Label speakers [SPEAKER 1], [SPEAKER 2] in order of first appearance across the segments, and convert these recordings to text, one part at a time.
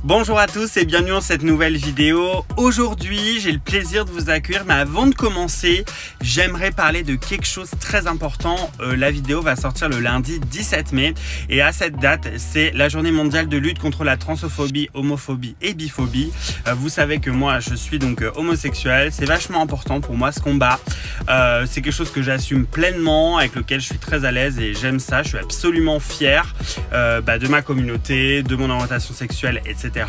[SPEAKER 1] Bonjour à tous et bienvenue dans cette nouvelle vidéo. Aujourd'hui, j'ai le plaisir de vous accueillir, mais avant de commencer, j'aimerais parler de quelque chose de très important. La vidéo va sortir le lundi 17 mai et à cette date, c'est la journée mondiale de lutte contre la transphobie, homophobie et biphobie. Vous savez que moi, je suis donc homosexuel. C'est vachement important pour moi ce combat. C'est quelque chose que j'assume pleinement, avec lequel je suis très à l'aise et j'aime ça. Je suis absolument fier de ma communauté, de mon orientation sexuelle, etc.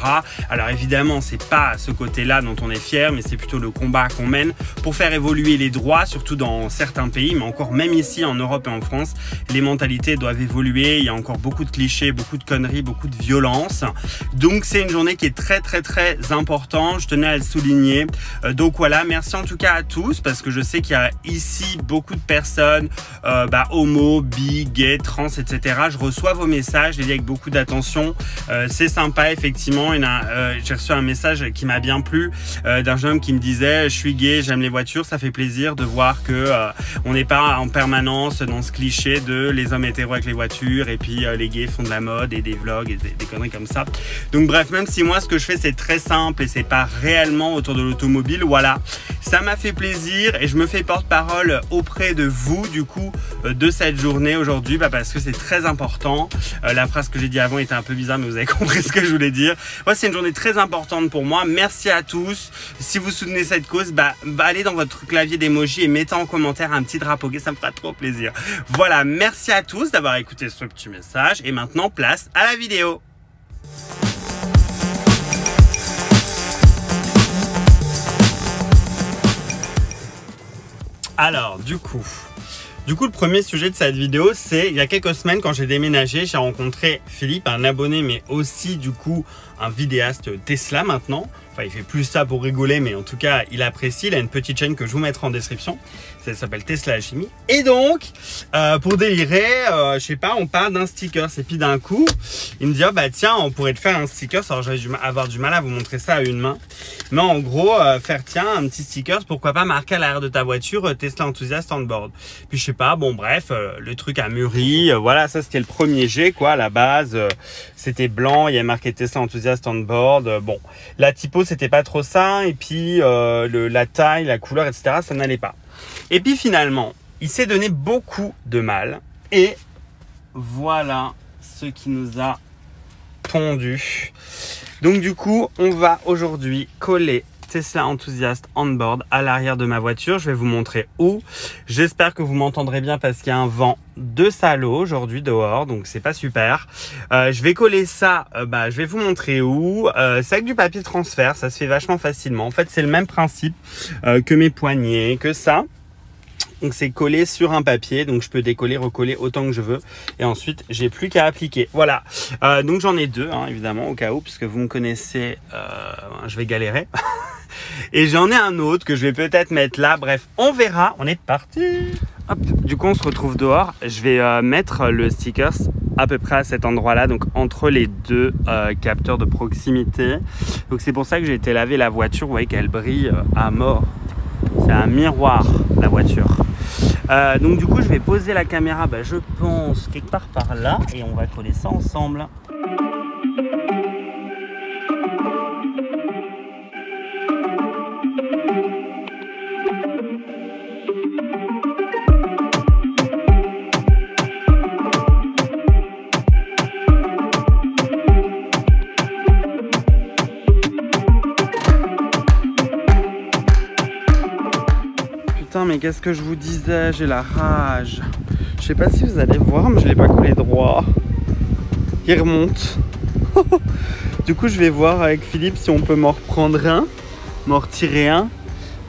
[SPEAKER 1] Alors évidemment, c'est pas ce côté-là dont on est fier, mais c'est plutôt le combat qu'on mène pour faire évoluer les droits, surtout dans certains pays, mais encore même ici en Europe et en France, les mentalités doivent évoluer. Il y a encore beaucoup de clichés, beaucoup de conneries, beaucoup de violence. Donc c'est une journée qui est très importante. Je tenais à le souligner. Donc voilà, merci en tout cas à tous, parce que je sais qu'il y a ici beaucoup de personnes homo, bi, gay, trans, etc. Je reçois vos messages, je les lis avec beaucoup d'attention. C'est sympa effectivement. J'ai reçu un message qui m'a bien plu d'un jeune homme qui me disait: je suis gay, j'aime les voitures. Ça fait plaisir de voir que on n'est pas en permanence dans ce cliché de les hommes hétéros avec les voitures et puis les gays font de la mode et des vlogs et des conneries comme ça. Donc bref, même si moi ce que je fais c'est très simple et c'est pas réellement autour de l'automobile, voilà, ça m'a fait plaisir et je me fais porte-parole auprès de vous du coup de cette journée aujourd'hui, parce que c'est très important. La phrase que j'ai dit avant était un peu bizarre, mais vous avez compris ce que je voulais dire. Ouais, c'est une journée très importante pour moi. Merci à tous. Si vous soutenez cette cause, allez dans votre clavier d'emoji et mettez en commentaire un petit drapeau gay, ça me fera trop plaisir. Voilà, merci à tous d'avoir écouté ce petit message et maintenant place à la vidéo. Alors, du coup, le premier sujet de cette vidéo, c'est il y a quelques semaines quand j'ai déménagé, j'ai rencontré Philippe, un abonné, mais aussi du coup un vidéaste Tesla maintenant. Enfin, il fait plus ça pour rigoler, mais en tout cas, il apprécie. Il a une petite chaîne que je vous mettrai en description. Ça s'appelle Tesla Alchimie. Et donc, pour délirer, je sais pas, on parle d'un sticker. Et puis d'un coup, il me dit: oh, bah tiens, on pourrait te faire un sticker. Alors, je vais avoir du mal à vous montrer ça à une main. Mais en gros, faire tiens, un petit sticker, pourquoi pas marquer à l'arrière de ta voiture Tesla Enthusiast on board. Puis je sais pas, bon bref, le truc a mûri. Voilà, ça c'était le premier jet, quoi. À la base, c'était blanc, il y a marqué Tesla Enthusiast on board. Bon, la typo, c'était pas trop ça. Et puis, la taille, la couleur, etc., ça n'allait pas. Et puis finalement, il s'est donné beaucoup de mal. Et voilà ce qui nous a pondu. Donc du coup, on va aujourd'hui coller Tesla Enthusiast on board à l'arrière de ma voiture. Je vais vous montrer où. J'espère que vous m'entendrez bien parce qu'il y a un vent de salaud aujourd'hui dehors, donc c'est pas super. Je vais coller ça, je vais vous montrer où. C'est avec du papier transfert, ça se fait vachement facilement. En fait, c'est le même principe que mes poignets, que ça. Donc c'est collé sur un papier, donc je peux décoller, recoller autant que je veux. Et ensuite, j'ai plus qu'à appliquer. Voilà. Donc j'en ai deux, hein, évidemment, au cas où, puisque vous me connaissez, je vais galérer. Et j'en ai un autre que je vais peut-être mettre là. Bref, on verra. On est parti. Hop. Du coup, on se retrouve dehors. Je vais mettre le sticker à peu près à cet endroit-là, donc entre les deux capteurs de proximité. Donc c'est pour ça que j'ai été laver la voiture. Vous voyez qu'elle brille à mort. C'est un miroir, la voiture. Donc du coup, je vais poser la caméra, je pense, quelque part par là. Et on va coller ça ensemble. Putain, mais qu'est-ce que je vous disais, j'ai la rage. Je sais pas si vous allez voir, mais je l'ai pas collé droit. Il remonte. Du coup, je vais voir avec Philippe si on peut m'en reprendre un, m'en retirer un.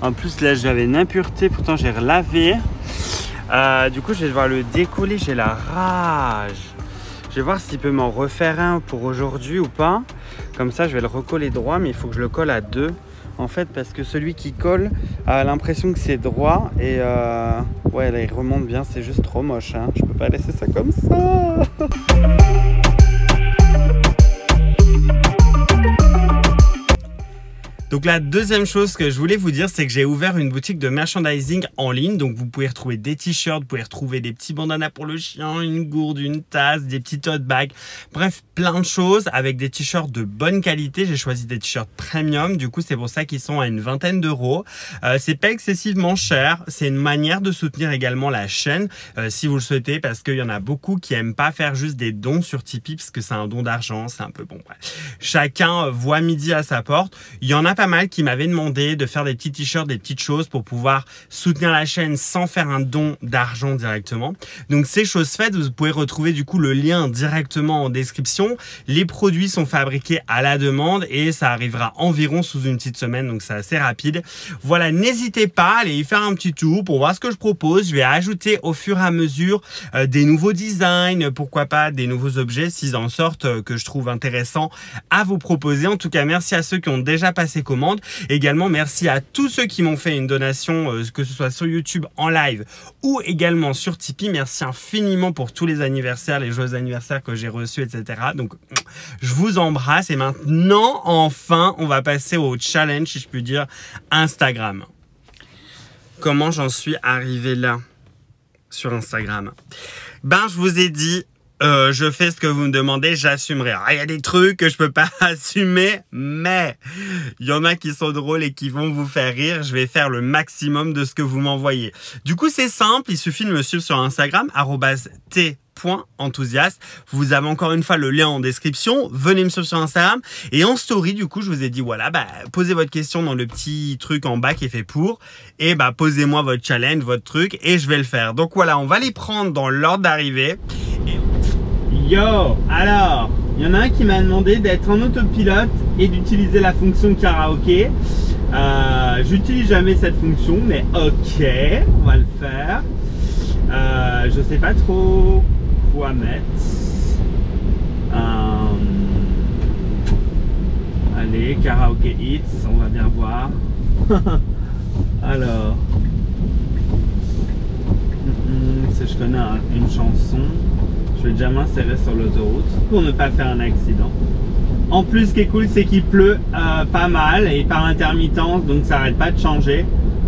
[SPEAKER 1] En plus, là, j'avais une impureté, pourtant j'ai relavé. Du coup, je vais devoir le décoller, j'ai la rage. Je vais voir s'il peut m'en refaire un pour aujourd'hui ou pas. Comme ça, je vais le recoller droit, mais il faut que je le colle à deux. En fait, parce que celui qui colle a l'impression que c'est droit et ouais, là il remonte bien, c'est juste trop moche, hein. Je peux pas laisser ça comme ça. Donc la deuxième chose que je voulais vous dire, c'est que j'ai ouvert une boutique de merchandising en ligne. Donc vous pouvez retrouver des t-shirts, vous pouvez retrouver des petits bandanas pour le chien, une gourde, une tasse, des petits tote bags. Bref, plein de choses avec des t-shirts de bonne qualité. J'ai choisi des t-shirts premium. Du coup, c'est pour ça qu'ils sont à une vingtaine d'euros. C'est pas excessivement cher. C'est une manière de soutenir également la chaîne si vous le souhaitez, parce qu'il y en a beaucoup qui aiment pas faire juste des dons sur Tipeee parce que c'est un don d'argent. C'est un peu bon. Bref. Chacun voit midi à sa porte. Il y en a pas mal qui m'avaient demandé de faire des petits t-shirts, des petites choses pour pouvoir soutenir la chaîne sans faire un don d'argent directement. Donc c'est chose faite. Vous pouvez retrouver du coup le lien directement en description. Les produits sont fabriqués à la demande et ça arrivera environ sous une petite semaine, donc c'est assez rapide. Voilà, n'hésitez pas à aller y faire un petit tour pour voir ce que je propose. Je vais ajouter au fur et à mesure des nouveaux designs, pourquoi pas des nouveaux objets s'ils en sortent que je trouve intéressant à vous proposer. En tout cas, merci à ceux qui ont déjà passé commande. Également, merci à tous ceux qui m'ont fait une donation, que ce soit sur YouTube en live ou également sur Tipeee. Merci infiniment pour tous les anniversaires, les joyeux anniversaires que j'ai reçus, etc. Donc, je vous embrasse et maintenant, enfin, on va passer au challenge, si je puis dire, Instagram. Comment j'en suis arrivé là sur Instagram? Ben, je vous ai dit, je fais ce que vous me demandez, j'assumerai. Il y a des trucs que je peux pas assumer, mais il y en a qui sont drôles et qui vont vous faire rire. Je vais faire le maximum de ce que vous m'envoyez. Du coup, c'est simple, il suffit de me suivre sur Instagram, @t.enthousiaste. Vous avez encore une fois le lien en description. Venez me suivre sur Instagram. Et en story, du coup, je vous ai dit, voilà, posez votre question dans le petit truc en bas qui est fait pour. Et posez-moi votre challenge, votre truc, et je vais le faire. Donc voilà, on va les prendre dans l'ordre d'arrivée. Yo, alors, il y en a un qui m'a demandé d'être en autopilote et d'utiliser la fonction karaoké. J'utilise jamais cette fonction, mais ok, on va le faire. Je sais pas trop quoi mettre. Allez, karaoké hits, on va bien voir. Alors, si je connais une chanson, je vais déjà m'insérer sur l'autoroute pour ne pas faire un accident. En plus, ce qui est cool, c'est qu'il pleut pas mal et par intermittence, donc ça n'arrête pas de changer.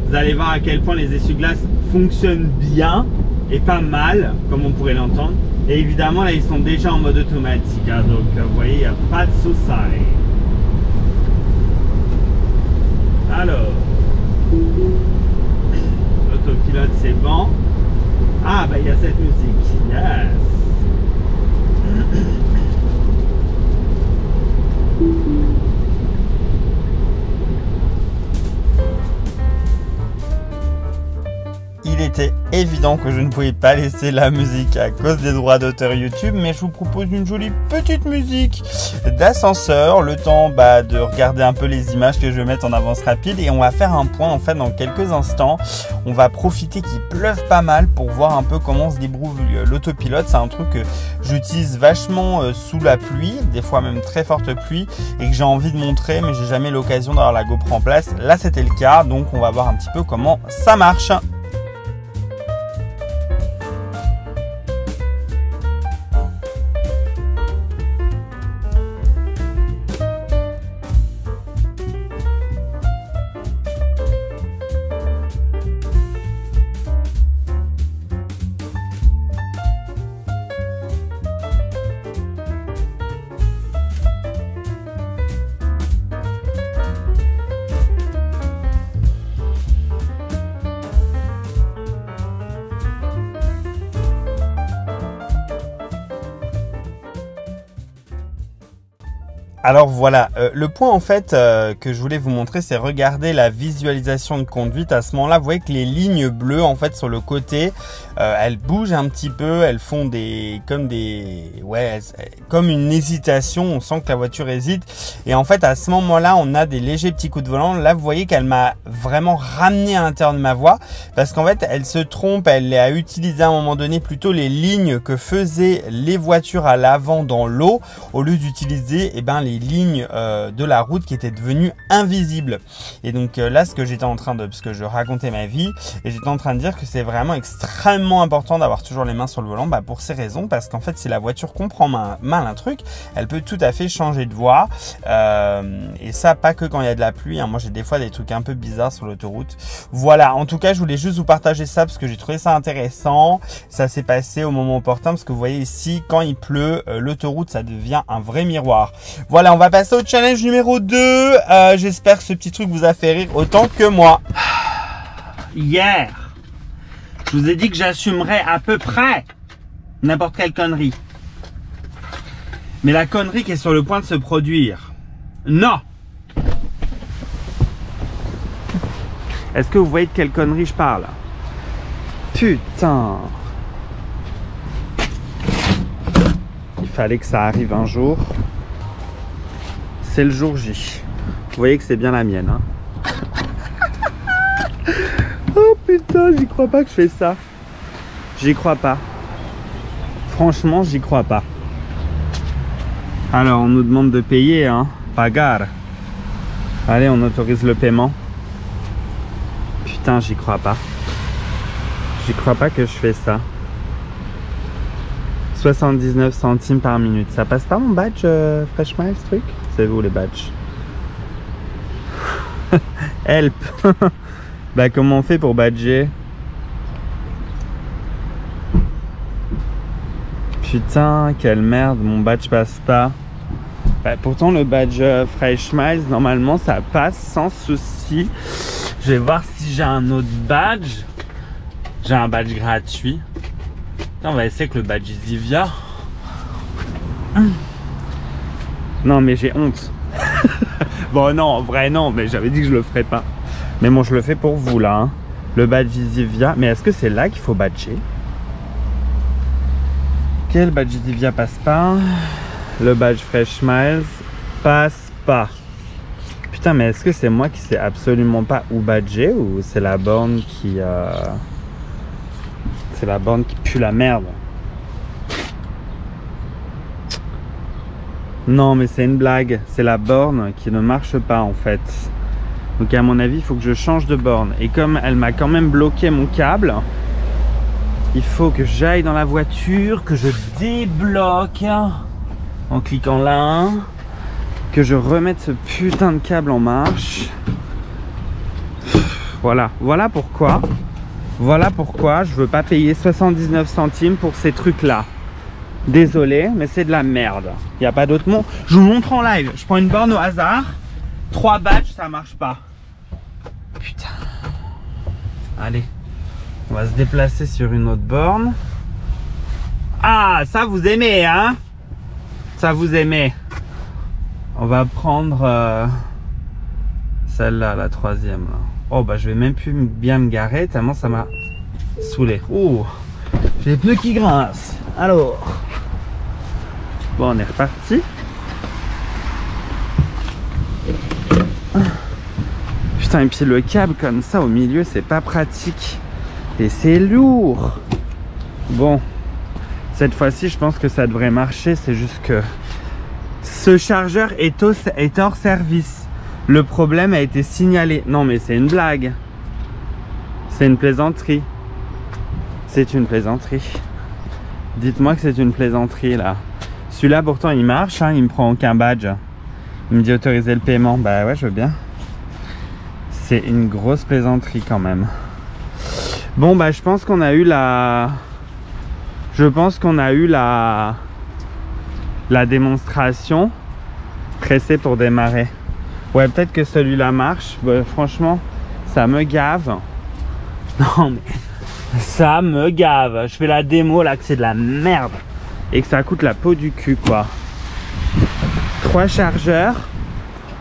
[SPEAKER 1] Vous allez voir à quel point les essuie-glaces fonctionnent bien et pas mal, comme on pourrait l'entendre. Et évidemment, là, ils sont déjà en mode automatique, hein, donc vous voyez, il n'y a pas de souci. Alors, l'autopilote, c'est bon. Ah, il y a cette musique. Yes. Il était évident que je ne pouvais pas laisser la musique à cause des droits d'auteur YouTube, mais je vous propose une jolie petite musique d'ascenseur, le temps de regarder un peu les images que je vais mettre en avance rapide, et on va faire un point en fait dans quelques instants. On va profiter qu'il pleuve pas mal pour voir un peu comment se débrouille l'autopilote. C'est un truc que j'utilise vachement sous la pluie, des fois même très forte pluie, et que j'ai envie de montrer, mais j'ai jamais l'occasion d'avoir la GoPro en place. Là c'était le cas, donc on va voir un petit peu comment ça marche. Alors voilà, le point en fait que je voulais vous montrer, c'est regarder la visualisation de conduite. À ce moment-là, vous voyez que les lignes bleues en fait sur le côté, elles bougent un petit peu, elles font comme une hésitation. On sent que la voiture hésite. Et en fait, à ce moment-là, on a des légers petits coups de volant. Là, vous voyez qu'elle m'a vraiment ramené à l'intérieur de ma voie parce qu'en fait, elle se trompe. Elle a utilisé à un moment donné plutôt les lignes que faisaient les voitures à l'avant dans l'eau au lieu d'utiliser les des lignes de la route qui étaient devenues invisibles. Et donc là, ce que j'étais en train de, parce que je racontais ma vie, et j'étais en train de dire que c'est vraiment extrêmement important d'avoir toujours les mains sur le volant, pour ces raisons, parce qu'en fait, si la voiture comprend mal un truc, elle peut tout à fait changer de voie. Et ça, pas que quand il y a de la pluie, hein. Moi, j'ai des fois des trucs un peu bizarres sur l'autoroute. Voilà, en tout cas, je voulais juste vous partager ça parce que j'ai trouvé ça intéressant. Ça s'est passé au moment opportun parce que vous voyez ici, quand il pleut, l'autoroute, ça devient un vrai miroir. Voilà, on va passer au challenge numéro 2. J'espère que ce petit truc vous a fait rire autant que moi. Hier, je vous ai dit que j'assumerais à peu près n'importe quelle connerie. Mais la connerie qui est sur le point de se produire. Non! Est-ce que vous voyez de quelle connerie je parle? Putain! Il fallait que ça arrive un jour. C'est le jour J. Vous voyez que c'est bien la mienne, hein? Oh putain, j'y crois pas que je fais ça. J'y crois pas. Franchement, j'y crois pas. Alors, on nous demande de payer, hein? Pagar. Allez, on autorise le paiement. Putain, j'y crois pas. J'y crois pas que je fais ça. 79 centimes par minute. Ça passe pas mon badge Fresh Miles, ce truc? C'est vous les badges. Help. Bah comment on fait pour badger? Putain, quelle merde, mon badge passe pas. Bah, pourtant le badge Fresh Miles, normalement ça passe sans souci. Je vais voir si j'ai un autre badge. J'ai un badge gratuit. On va essayer avec le badge Zivia. Non mais j'ai honte. Bon non, en vrai non, mais j'avais dit que je le ferais pas. Mais bon, je le fais pour vous là, hein. Le badge Zivia. Mais est-ce que c'est là qu'il faut badger? Quel badge Zivia passe pas? Le badge Fresh Miles passe pas. Putain, mais est-ce que c'est moi qui sais absolument pas où badger ou c'est la borne qui... C'est la borne qui pue la merde. Non, mais c'est une blague. C'est la borne qui ne marche pas en fait. Donc à mon avis, il faut que je change de borne. Et comme elle m'a quand même bloqué mon câble, il faut que j'aille dans la voiture, que je débloque en cliquant là, que je remette ce putain de câble en marche. Voilà, voilà pourquoi je veux pas payer 79 centimes pour ces trucs là. Désolé, mais c'est de la merde. Il n'y a pas d'autre mot. Je vous montre en live. Je prends une borne au hasard. 3 badges, ça marche pas. Putain. Allez. On va se déplacer sur une autre borne. Ah, ça vous aimez, hein? Ça vous aimez. On va prendre celle-là, la 3e. Là. Oh, bah je vais même plus bien me garer tellement ça m'a saoulé. Oh, j'ai les pneus qui grincent. Alors. Bon, on est reparti. Putain, et puis le câble comme ça au milieu, c'est pas pratique. Et c'est lourd. Bon, cette fois-ci, je pense que ça devrait marcher. C'est juste que ce chargeur est hors service. Le problème a été signalé. Non, mais c'est une blague. C'est une plaisanterie. C'est une plaisanterie. Dites-moi que c'est une plaisanterie, là. Celui-là, pourtant, il marche. Hein, il me prend aucun badge. Il me dit autoriser le paiement. Bah ouais, je veux bien. C'est une grosse plaisanterie quand même. Bon, bah je pense qu'on a eu la... la démonstration. Pressé pour démarrer. Ouais, peut-être que celui-là marche. Bah, franchement, ça me gave. Non, mais... ça me gave. Je fais la démo là que c'est de la merde. Et que ça coûte la peau du cul, quoi. 3 chargeurs.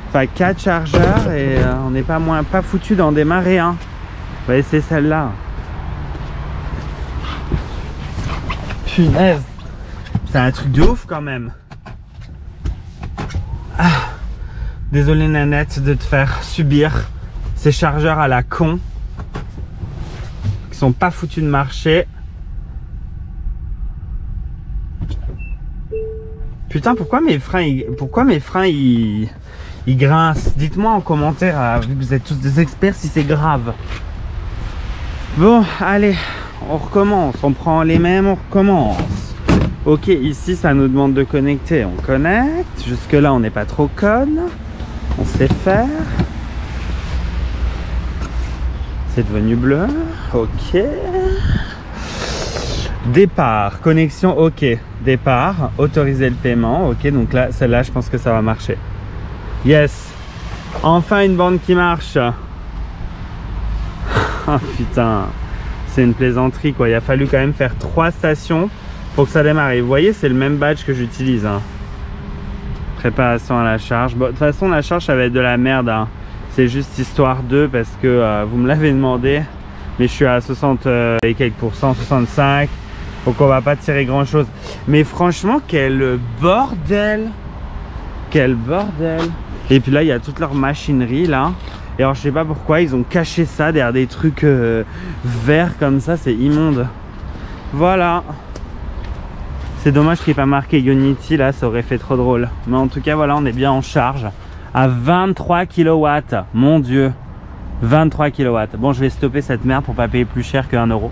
[SPEAKER 1] Enfin, 4 chargeurs. Et on n'est pas foutu d'en démarrer un. On va essayer celle-là. Punaise. C'est un truc de ouf quand même. Ah. Désolé Nanette de te faire subir ces chargeurs à la con. Qui sont pas foutus de marcher. Putain, pourquoi mes freins ils grincent? Dites-moi en commentaire, vu que vous êtes tous des experts, si c'est grave. Bon, allez, on recommence. On prend les mêmes, on recommence. Ok, ici, ça nous demande de connecter. On connecte. Jusque-là, on n'est pas trop conne. On sait faire. C'est devenu bleu. Ok. Départ, connexion, ok. Départ, autoriser le paiement. Ok, donc là, celle-là, je pense que ça va marcher. Yes. Enfin, une bande qui marche. Oh putain. C'est une plaisanterie, quoi. Il a fallu quand même faire 3 stations pour que ça démarre. Et vous voyez, c'est le même badge que j'utilise. Hein. Préparation à la charge. Bon, de toute façon, la charge, ça va être de la merde. Hein. C'est juste histoire d'eux parce que vous me l'avez demandé. Mais je suis à 60 et quelques pourcents, 65. Donc on va pas tirer grand chose. Mais franchement, quel bordel! Quel bordel! Et puis là, il y a toute leur machinerie là. Et alors, je sais pas pourquoi ils ont caché ça derrière des trucs verts comme ça. C'est immonde. Voilà. C'est dommage qu'il n'y ait pas marqué Unity là. Ça aurait fait trop drôle. Mais en tout cas, voilà, on est bien en charge. À 23 kW. Mon Dieu. 23 kW. Bon, je vais stopper cette merde pour pas payer plus cher que 1 euro.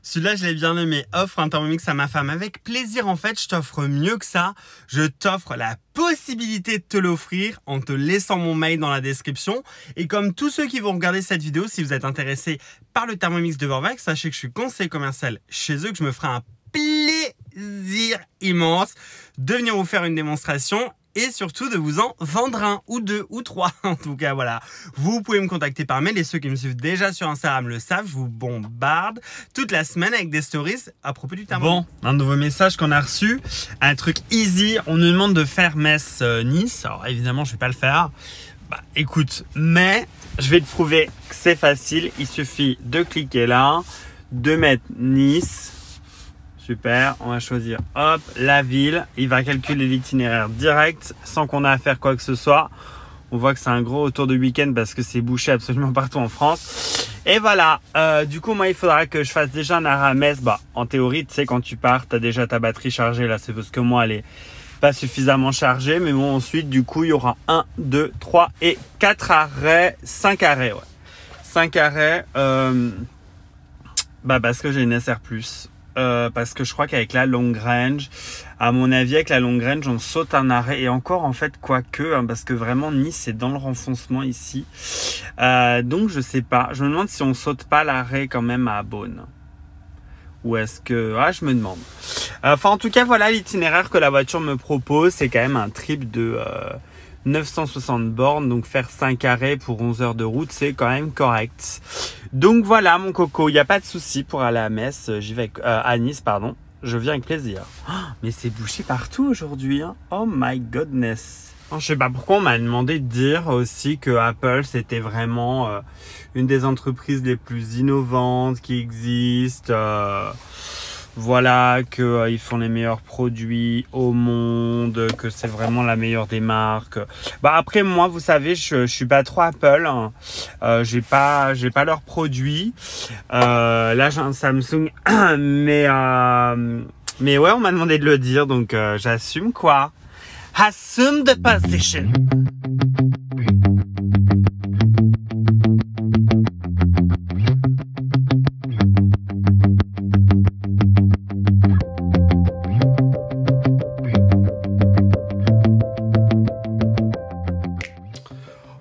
[SPEAKER 1] Celui-là, je l'ai bien aimé. Offre un Thermomix à ma femme. Avec plaisir, en fait, je t'offre mieux que ça. Je t'offre la possibilité de te l'offrir en te laissant mon mail dans la description. Et comme tous ceux qui vont regarder cette vidéo, si vous êtes intéressé par le Thermomix de Vorwerk, sachez que je suis conseiller commercial chez eux, que je me ferai un plaisir immense de venir vous faire une démonstration et surtout de vous en vendre un ou 2 ou 3. En tout cas, voilà. Vous pouvez me contacter par mail et ceux qui me suivent déjà sur Instagram le savent, je vous bombarde toute la semaine avec des stories à propos du Thermomix. Bon, un nouveau message qu'on a reçu, un truc easy. On nous demande de faire Metz-Nice. Alors évidemment, je vais pas le faire. Bah écoute, mais je vais te prouver que c'est facile. Il suffit de cliquer là, de mettre Nice. Super, on va choisir hop la ville. Il va calculer l'itinéraire direct sans qu'on ait à faire quoi que ce soit. On voit que c'est un gros retour de week-end parce que c'est bouché absolument partout en France. Et voilà, du coup moi il faudra que je fasse déjà un arrêt à Metz. Bah en théorie tu sais quand tu pars tu as déjà ta batterie chargée. Là c'est parce que moi elle est pas suffisamment chargée. Mais bon ensuite du coup il y aura 1, 2, 3 et 4 arrêts. 5 arrêts ouais. 5 arrêts bah parce que j'ai une SR+. Parce que je crois qu'avec la long range, à mon avis avec la long range on saute un arrêt et encore en fait quoique hein, parce que vraiment Nice c'est dans le renfoncement ici donc je sais pas, je me demande si on saute pas l'arrêt quand même à Beaune ou est-ce que je me demande enfin en tout cas voilà l'itinéraire que la voiture me propose. C'est quand même un trip de 960 bornes, donc faire 5 arrêts pour 11 heures de route, c'est quand même correct. Donc voilà mon coco, il n'y a pas de souci pour aller à Metz, j'y vais à Nice, pardon. Je viens avec plaisir. Oh, mais c'est bouché partout aujourd'hui, hein. Oh my goodness. Je sais pas pourquoi on m'a demandé de dire aussi que Apple c'était vraiment une des entreprises les plus innovantes qui existent. Voilà, qu'ils font les meilleurs produits au monde, que c'est vraiment la meilleure des marques. Bah après moi, vous savez, je suis pas trop Apple. Hein. J'ai pas leurs produits. Là j'ai un Samsung, mais ouais, on m'a demandé de le dire, donc j'assume quoi. Assume the position.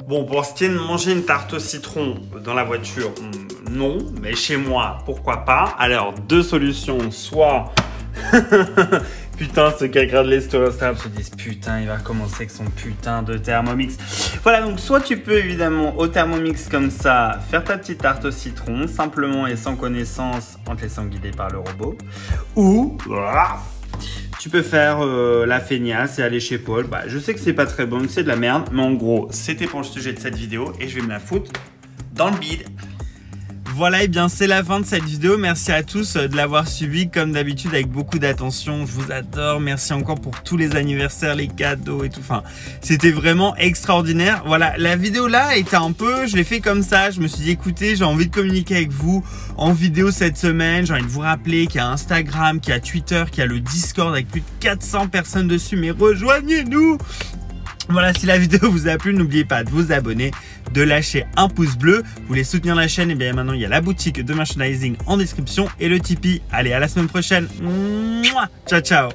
[SPEAKER 1] Bon, pour ce qui est de manger une tarte au citron dans la voiture, non, mais chez moi, pourquoi pas. Alors, 2 solutions, soit... Putain, ceux qui regardent les stories Instagram se disent putain, il va recommencer avec son putain de Thermomix. Voilà, donc soit tu peux évidemment au Thermomix comme ça faire ta petite tarte au citron, simplement et sans connaissance, en te laissant guider par le robot. Ou... tu peux faire la feignasse et aller chez Paul. Bah, je sais que c'est pas très bon, que c'est de la merde, mais en gros, c'était pour le sujet de cette vidéo et je vais me la foutre dans le bide. Voilà, et bien c'est la fin de cette vidéo. Merci à tous de l'avoir suivi comme d'habitude avec beaucoup d'attention. Je vous adore. Merci encore pour tous les anniversaires, les cadeaux et tout. Enfin, c'était vraiment extraordinaire. Voilà, la vidéo là était un peu, je l'ai fait comme ça. Je me suis dit, écoutez, j'ai envie de communiquer avec vous en vidéo cette semaine. J'ai envie de vous rappeler qu'il y a Instagram, qu'il y a Twitter, qu'il y a le Discord avec plus de 400 personnes dessus. Mais rejoignez-nous! Voilà, si la vidéo vous a plu, n'oubliez pas de vous abonner, de lâcher un pouce bleu. Vous voulez soutenir la chaîne, et bien maintenant il y a la boutique de merchandising en description et le Tipeee. Allez, à la semaine prochaine. Mouah, ciao, ciao.